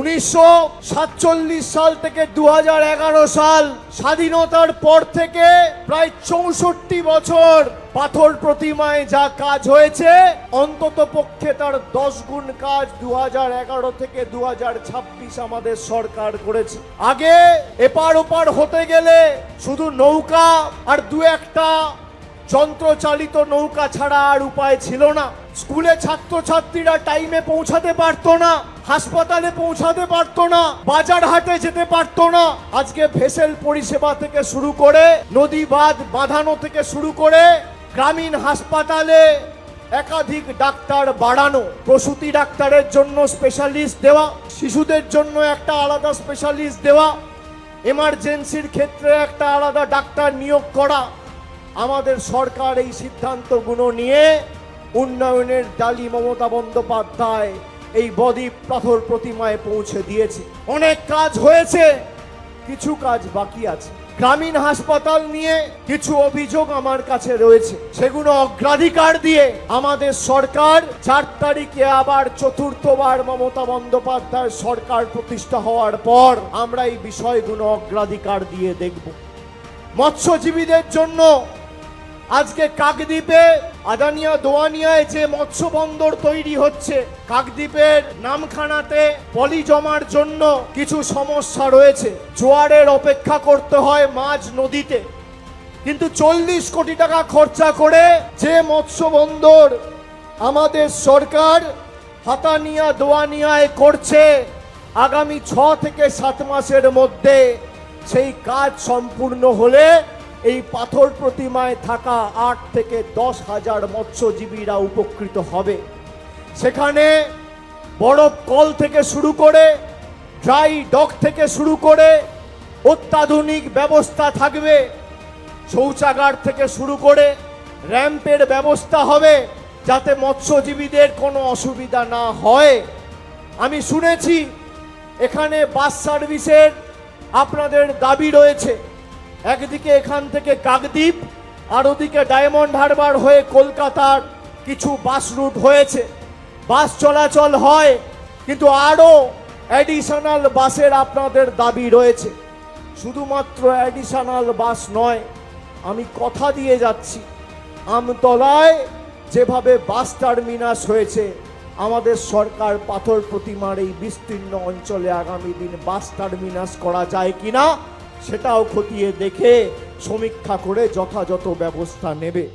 1947 সাল থেকে 2011 সাল স্বাধীনতার পর থেকে প্রায় 64 বছর পাথর প্রতিমায় যা কাজ হয়েছে অন্তত পক্ষে তার 10 গুণ কাজ 2011 থেকে 2026 আমাদের সরকার করেছে। আগে এপার ওপার হতে গেলে শুধু নৌকা আর দু একটা যন্ত্রচালিত নৌকা ছাড়া আর উপায় ছিল না। স্কুলে ছাত্রছাত্রীরা টাইমে পৌঁছাতে পারতো না, হাসপাতালে পৌঁছাতে পারতো না, বাজার হাটে যেতে পারতো না। আজকে ভেসেল পরিষেবা থেকে শুরু করে নদী বাঁধ বাঁধানো থেকে শুরু করে গ্রামীণ হাসপাতালে একাধিক ডাক্তার বাড়ানো, প্রসূতি ডাক্তারের জন্য স্পেশালিস্ট দেওয়া, শিশুদের জন্য একটা আলাদা স্পেশালিস্ট দেওয়া, এমার্জেন্সির ক্ষেত্রে একটা আলাদা ডাক্তার নিয়োগ করা। আমাদের সরকার এই সিদ্ধান্তগুলো নিয়ে উন্নয়নের ডালি মমতা বন্দ্যোপাধ্যায় এই বদ্বীপ পাথর প্রতিমায় পৌঁছে দিয়েছে। অনেক কাজ হয়েছে, কিছু কাজ বাকি আছে। গ্রামীণ হাসপাতাল নিয়ে কিছু অভিযোগ আমার কাছে রয়েছে, সেগুলো অগ্রাধিকার দিয়ে আমাদের সরকার 4 তারিখে আবার চতুর্থবার মমতা বন্দ্যোপাধ্যায় সরকার প্রতিষ্ঠা হওয়ার পর আমরা এই বিষয়গুলো অগ্রাধিকার দিয়ে দেখব। মৎস্যজীবীদের জন্য আজকে কাকদ্বীপে আদানিয়া দোয়ানিয়ায় যে মৎস্য বন্দর তৈরি হচ্ছে, কাকদ্বীপের নামখানাতে পলি জমার জন্য কিছু সমস্যা রয়েছে। জোয়ারের অপেক্ষা করতে হয় মাঝ নদীতে, কিন্তু 40 কোটি টাকা খরচা করে যে মৎস্য বন্দর আমাদের সরকার হাতানিয়া দোয়ানিয়ায় করছে, আগামী 6 থেকে 7 মাসের মধ্যে সেই কাজ সম্পূর্ণ হলে এই পাথর প্রতিমায় থাকা 8 থেকে 10 হাজার মৎস্যজীবীরা উপকৃত হবে। সেখানে বরফ কল থেকে শুরু করে ড্রাই ডক থেকে শুরু করে অত্যাধুনিক ব্যবস্থা থাকবে, শৌচাগার থেকে শুরু করে র্যাম্পের ব্যবস্থা হবে যাতে মৎস্যজীবীদের কোনো অসুবিধা না হয়। আমি শুনেছি এখানে বাস সার্ভিসের আপনাদের দাবি রয়েছে, একদিকে এখান থেকে কাকদ্বীপ আর ওদিকে ডায়মন্ড হারবার হয়ে কলকাতার কিছু বাস রুট হয়েছে, বাস চলাচল হয়, কিন্তু আরও অ্যাডিশনাল বাসের আপনাদের দাবি রয়েছে। শুধুমাত্র অ্যাডিশনাল বাস নয়, আমি কথা দিয়ে যাচ্ছি, আমতলায় যেভাবে বাস টার্মিনাস হয়েছে, আমাদের সরকার পাথর প্রতিমার এই বিস্তীর্ণ অঞ্চলে আগামী দিন বাস টার্মিনাস করা যায় কিনা সেটাও খতিয়ে দেখে সমীক্ষা করে যথাযথ ব্যবস্থা নেবে।